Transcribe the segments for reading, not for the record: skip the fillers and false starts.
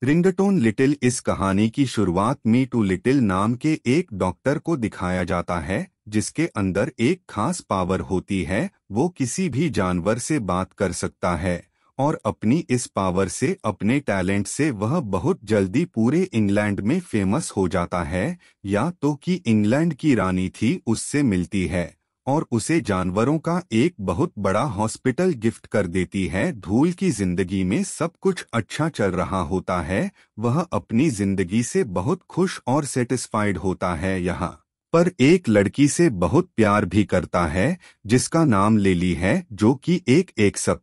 Ringtone little इस कहानी की शुरुआत मी टू लिटिल नाम के एक डॉक्टर को दिखाया जाता है जिसके अंदर एक खास पावर होती है। वो किसी भी जानवर से बात कर सकता है और अपनी इस पावर से, अपने टैलेंट से वह बहुत जल्दी पूरे इंग्लैंड में फेमस हो जाता है। या तो कि इंग्लैंड की रानी थी उससे मिलती है और उसे जानवरों का एक बहुत बड़ा हॉस्पिटल गिफ्ट कर देती है। धूल की जिंदगी में सब कुछ अच्छा चल रहा होता है, वह अपनी जिंदगी से बहुत खुश और सेटिस्फाइड होता है। यहाँ पर एक लड़की से बहुत प्यार भी करता है जिसका नाम लेली है, जो कि एक एक्सप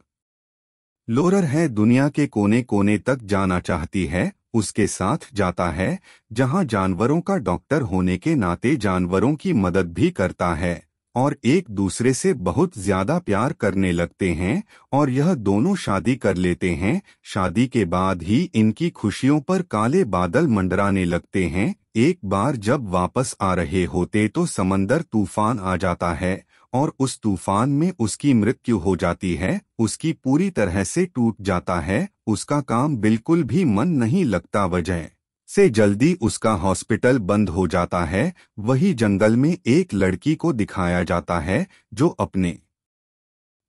लोरर है। दुनिया के कोने कोने तक जाना चाहती है, उसके साथ जाता है जहां जानवरों का डॉक्टर होने के नाते जानवरों की मदद भी करता है और एक दूसरे से बहुत ज्यादा प्यार करने लगते हैं और यह दोनों शादी कर लेते हैं। शादी के बाद ही इनकी खुशियों पर काले बादल मंडराने लगते हैं। एक बार जब वापस आ रहे होते तो समंदर तूफान आ जाता है और उस तूफान में उसकी मृत्यु हो जाती है। उसकी पूरी तरह से टूट जाता है, उसका काम बिल्कुल भी मन नहीं लगता, वजह से जल्दी उसका हॉस्पिटल बंद हो जाता है। वही जंगल में एक लड़की को दिखाया जाता है जो अपने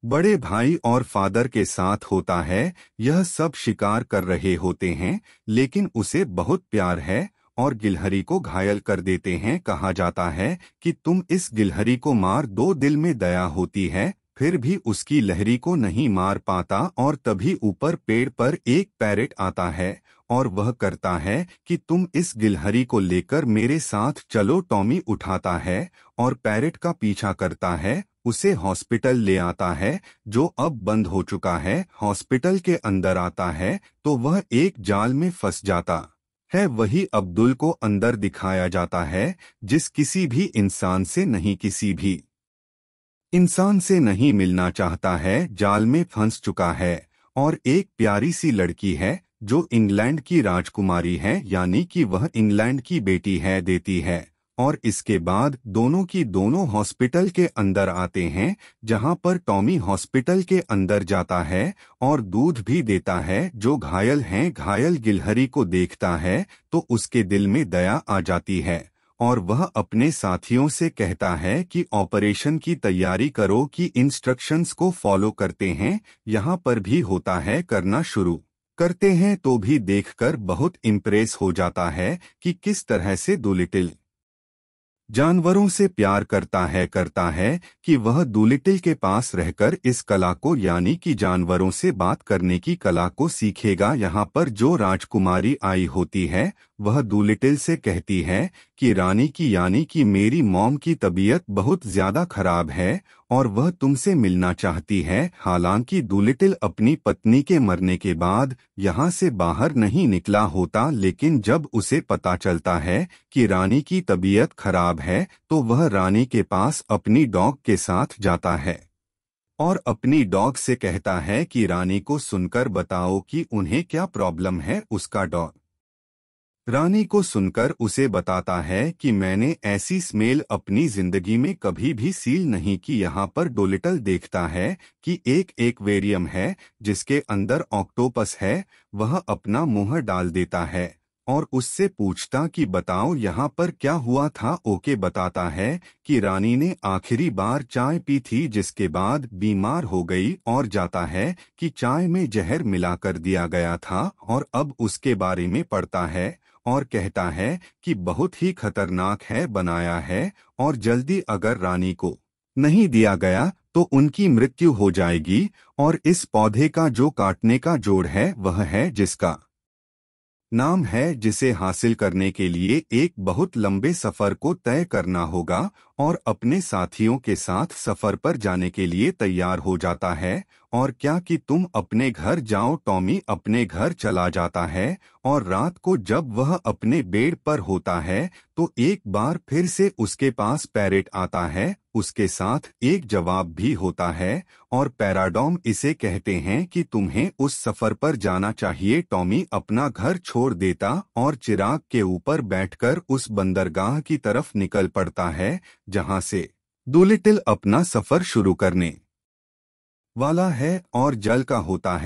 बड़े भाई और फादर के साथ होता है। यह सब शिकार कर रहे होते हैं लेकिन उसे बहुत प्यार है और गिलहरी को घायल कर देते हैं। कहा जाता है कि तुम इस गिलहरी को मार दो, दिल में दया होती है, फिर भी उसकी लहरी को नहीं मार पाता। और तभी ऊपर पेड़ पर एक पैरेट आता है और वह करता है कि तुम इस गिलहरी को लेकर मेरे साथ चलो। टॉमी उठाता है और पैरेट का पीछा करता है, उसे हॉस्पिटल ले आता है जो अब बंद हो चुका है। हॉस्पिटल के अंदर आता है तो वह एक जाल में फंस जाता है। वही अब्दुल को अंदर दिखाया जाता है जिस किसी भी इंसान से नहीं, किसी भी इंसान से नहीं मिलना चाहता है, जाल में फंस चुका है। और एक प्यारी सी लड़की है जो इंग्लैंड की राजकुमारी है, यानी कि वह इंग्लैंड की बेटी है, देती है। और इसके बाद दोनों की दोनों हॉस्पिटल के अंदर आते हैं जहां पर टॉमी हॉस्पिटल के अंदर जाता है और दूध भी देता है। जो घायल हैं, घायल गिलहरी को देखता है तो उसके दिल में दया आ जाती है और वह अपने साथियों से कहता है कि ऑपरेशन की तैयारी करो, कि इंस्ट्रक्शंस को फॉलो करते हैं। यहाँ पर भी होता है, करना शुरू करते हैं तो भी देखकर बहुत इम्प्रेस हो जाता है कि किस तरह से डूलिटिल जानवरों से प्यार करता है कि वह डूलिटिल के पास रहकर इस कला को, यानी कि जानवरों से बात करने की कला को सीखेगा। यहाँ पर जो राजकुमारी आई होती है वह डूलिटिल से कहती है कि रानी की, यानी कि मेरी मॉम की तबीयत बहुत ज्यादा खराब है और वह तुमसे मिलना चाहती है। हालांकि डूलिटिल अपनी पत्नी के मरने के बाद यहाँ से बाहर नहीं निकला होता, लेकिन जब उसे पता चलता है कि रानी की तबीयत खराब है तो वह रानी के पास अपनी डॉग के साथ जाता है और अपनी डॉग से कहता है कि रानी को सुनकर बताओ कि उन्हें क्या प्रॉब्लम है। उसका डॉग रानी को सुनकर उसे बताता है कि मैंने ऐसी स्मेल अपनी जिंदगी में कभी भी सील नहीं की। यहाँ पर डोलिटल देखता है कि एक एक्वेरियम है जिसके अंदर ऑक्टोपस है। वह अपना मुंह डाल देता है और उससे पूछता कि बताओ यहाँ पर क्या हुआ था। ओके बताता है कि रानी ने आखिरी बार चाय पी थी जिसके बाद बीमार हो गई, और जाता है कि चाय में जहर मिलाकर दिया गया था और अब उसके बारे में पढ़ता है और कहता है कि बहुत ही खतरनाक है बनाया है और जल्दी अगर रानी को नहीं दिया गया तो उनकी मृत्यु हो जाएगी। और इस पौधे का जो काटने का जोड़ है वह है जिसका नाम है, जिसे हासिल करने के लिए एक बहुत लंबे सफर को तय करना होगा और अपने साथियों के साथ सफर पर जाने के लिए तैयार हो जाता है। और क्या कि तुम अपने घर जाओ। टॉमी अपने घर चला जाता है और रात को जब वह अपने बेड पर होता है तो एक बार फिर से उसके पास पैरेट आता है, उसके साथ एक जवाब भी होता है और पैराडॉम इसे कहते हैं कि तुम्हें उस सफर पर जाना चाहिए। टॉमी अपना घर छोड़ देता और चिराग के ऊपर बैठकर उस बंदरगाह की तरफ निकल पड़ता है जहां से डूलिटिल अपना सफर शुरू करने वाला है और जल का होता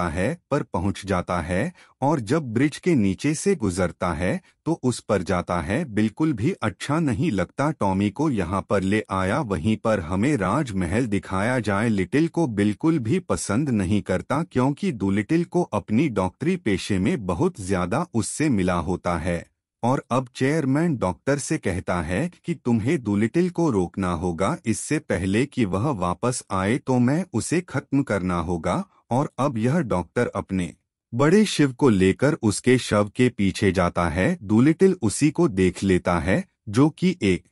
है पर पहुंच जाता है, और जब ब्रिज के नीचे से गुजरता है तो उस पर जाता है। बिल्कुल भी अच्छा नहीं लगता टॉमी को यहाँ पर ले आया, वहीं पर हमें राजमहल दिखाया जाए। लिटिल को बिल्कुल भी पसंद नहीं करता क्योंकि डूलिटिल को अपनी डॉक्टरी पेशे में बहुत ज्यादा उससे मिला होता है। और अब चेयरमैन डॉक्टर से कहता है कि तुम्हें डूलिटिल को रोकना होगा, इससे पहले कि वह वापस आए तो मैं उसे खत्म करना होगा। और अब यह डॉक्टर अपने बड़े शिव को लेकर उसके शव के पीछे जाता है। डूलिटिल उसी को देख लेता है जो कि एक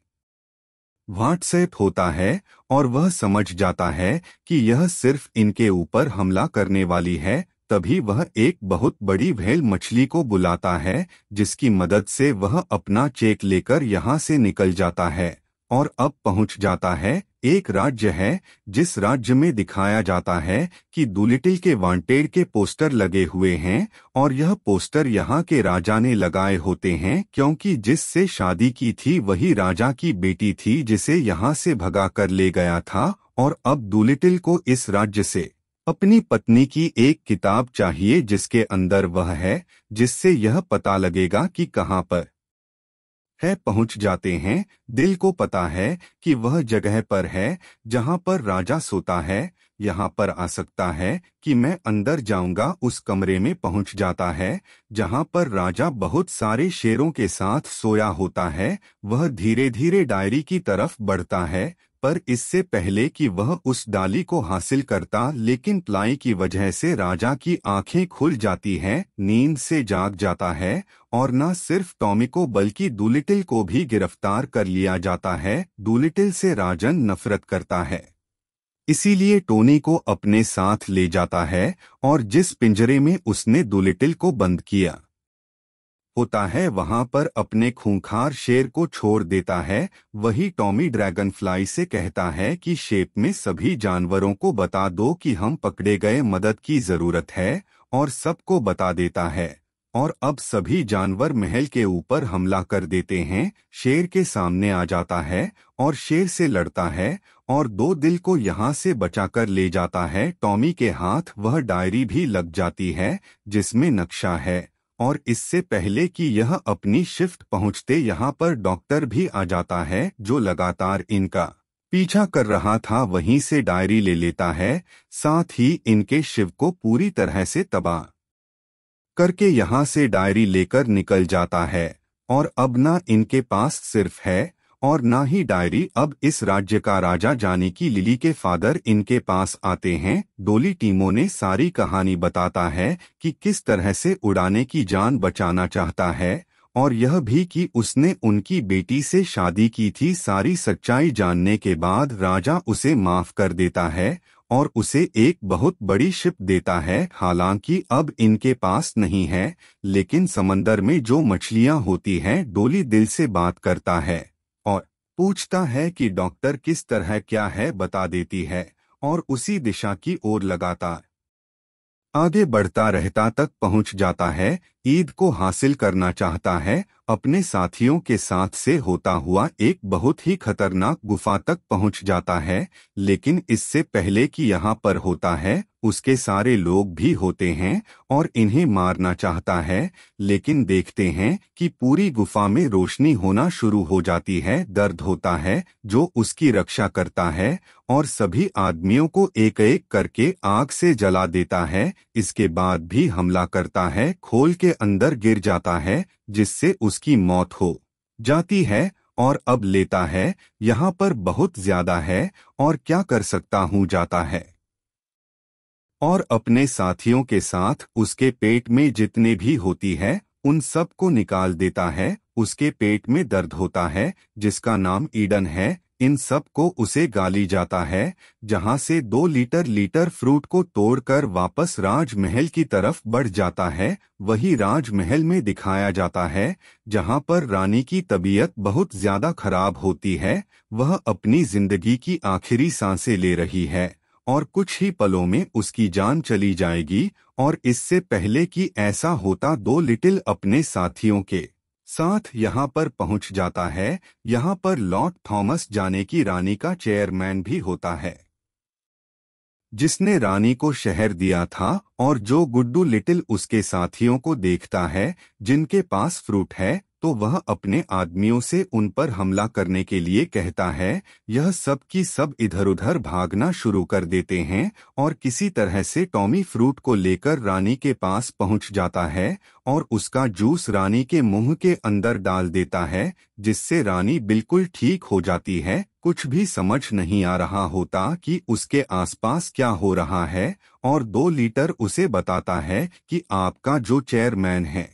व्हाट्सएप होता है, और वह समझ जाता है कि यह सिर्फ इनके ऊपर हमला करने वाली है। तभी वह एक बहुत बड़ी व्हेल मछली को बुलाता है जिसकी मदद से वह अपना चेक लेकर यहाँ से निकल जाता है और अब पहुँच जाता है। एक राज्य है जिस राज्य में दिखाया जाता है कि डूलिटिल के वांटेड के पोस्टर लगे हुए हैं, और यह पोस्टर यहाँ के राजा ने लगाए होते हैं क्योंकि जिससे शादी की थी वही राजा की बेटी थी जिसे यहाँ से भगा कर ले गया था। और अब डूलिटिल को इस राज्य से अपनी पत्नी की एक किताब चाहिए जिसके अंदर वह है, जिससे यह पता लगेगा कि कहाँ पर है। पहुंच जाते हैं। दिल को पता है कि वह जगह पर है जहां पर राजा सोता है। यहाँ पर आ सकता है कि मैं अंदर जाऊंगा। उस कमरे में पहुंच जाता है जहां पर राजा बहुत सारे शेरों के साथ सोया होता है। वह धीरे धीरे डायरी की तरफ बढ़ता है, पर इससे पहले कि वह उस डाली को हासिल करता, लेकिन प्लाई की वजह से राजा की आंखें खुल जाती हैं, नींद से जाग जाता है। और न सिर्फ टॉमी को बल्कि डूलिटिल को भी गिरफ्तार कर लिया जाता है। डूलिटिल से राजन नफरत करता है, इसीलिए टोनी को अपने साथ ले जाता है और जिस पिंजरे में उसने डूलिटिल को बंद किया होता है वहां पर अपने खूंखार शेर को छोड़ देता है। वही टॉमी ड्रैगन फ्लाई से कहता है कि शेप में सभी जानवरों को बता दो कि हम पकड़े गए, मदद की जरूरत है, और सबको बता देता है। और अब सभी जानवर महल के ऊपर हमला कर देते हैं। शेर के सामने आ जाता है और शेर से लड़ता है और दो दिल को यहाँ से बचाकर ले जाता है। टॉमी के हाथ वह डायरी भी लग जाती है जिसमें नक्शा है, और इससे पहले कि यह अपनी शिफ्ट पहुंचते यहाँ पर डॉक्टर भी आ जाता है जो लगातार इनका पीछा कर रहा था, वहीं से डायरी ले लेता है, साथ ही इनके शिव को पूरी तरह से तबाह करके यहाँ से डायरी लेकर निकल जाता है। और अब ना इनके पास सिर्फ है और ना ही डायरी, अब इस राज्य का राजा जाने की लिली के फादर इनके पास आते हैं। डोली टीमों ने सारी कहानी बताता है कि किस तरह से उड़ाने की जान बचाना चाहता है, और यह भी कि उसने उनकी बेटी से शादी की थी। सारी सच्चाई जानने के बाद राजा उसे माफ कर देता है और उसे एक बहुत बड़ी शिप देता है। हालांकि अब इनके पास नहीं है, लेकिन समंदर में जो मछलियां होती हैं, डोली दिल से बात करता है और पूछता है कि डॉक्टर किस तरह क्या है, बता देती है और उसी दिशा की ओर लगातार आगे बढ़ता रहता तक पहुंच जाता है। ईद को हासिल करना चाहता है। अपने साथियों के साथ से होता हुआ एक बहुत ही खतरनाक गुफा तक पहुंच जाता है, लेकिन इससे पहले कि यहाँ पर होता है उसके सारे लोग भी होते हैं और इन्हें मारना चाहता है, लेकिन देखते हैं कि पूरी गुफा में रोशनी होना शुरू हो जाती है। दर्द होता है जो उसकी रक्षा करता है और सभी आदमियों को एक एक करके आग से जला देता है। इसके बाद भी हमला करता है, खोल के अंदर गिर जाता है जिससे उसकी मौत हो जाती है। और अब लेता है, यहाँ पर बहुत ज्यादा है और क्या कर सकता हूँ जाता है और अपने साथियों के साथ उसके पेट में जितने भी होती है उन सब को निकाल देता है। उसके पेट में दर्द होता है जिसका नाम ईडन है। इन सब को उसे गाली जाता है, जहां से 2 लीटर फ्रूट को तोड़कर वापस राजमहल की तरफ बढ़ जाता है। वही राजमहल में दिखाया जाता है जहां पर रानी की तबीयत बहुत ज्यादा खराब होती है। वह अपनी जिंदगी की आखिरी सांसें ले रही है और कुछ ही पलों में उसकी जान चली जाएगी। और इससे पहले कि ऐसा होता, दो लिटिल अपने साथियों के साथ यहाँ पर पहुँच जाता है। यहाँ पर लॉर्ड थॉमस जाने की रानी का चेयरमैन भी होता है। जिसने रानी को शहर दिया था और जो गुड्डू लिटिल उसके साथियों को देखता है जिनके पास फ्रूट है तो वह अपने आदमियों से उन पर हमला करने के लिए कहता है। यह सब की सब इधर-उधर भागना शुरू कर देते हैं और किसी तरह से टॉमी फ्रूट को लेकर रानी के पास पहुंच जाता है और उसका जूस रानी के मुंह के अंदर डाल देता है, जिससे रानी बिल्कुल ठीक हो जाती है। कुछ भी समझ नहीं आ रहा होता कि उसके आसपास क्या हो रहा है और 2 लीटर उसे बताता है कि आपका जो चेयरमैन है,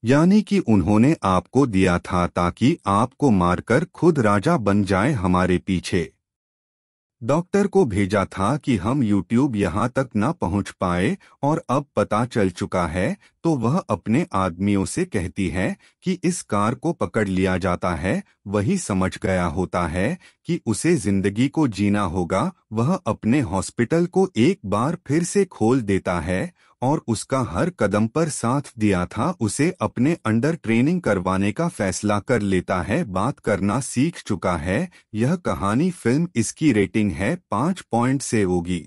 यानी कि उन्होंने आपको दिया था ताकि आपको मारकर खुद राजा बन जाए, हमारे पीछे डॉक्टर को भेजा था कि हम यूट्यूब यहाँ तक न पहुँच पाए और अब पता चल चुका है। तो वह अपने आदमियों से कहती है कि इस कार को पकड़ लिया जाता है। वही समझ गया होता है कि उसे जिंदगी को जीना होगा। वह अपने हॉस्पिटल को एक बार फिर से खोल देता है और उसका हर कदम पर साथ दिया था उसे अपने अंडर ट्रेनिंग करवाने का फैसला कर लेता है। बात करना सीख चुका है। यह कहानी फिल्म, इसकी रेटिंग है 5 पॉइंट से होगी।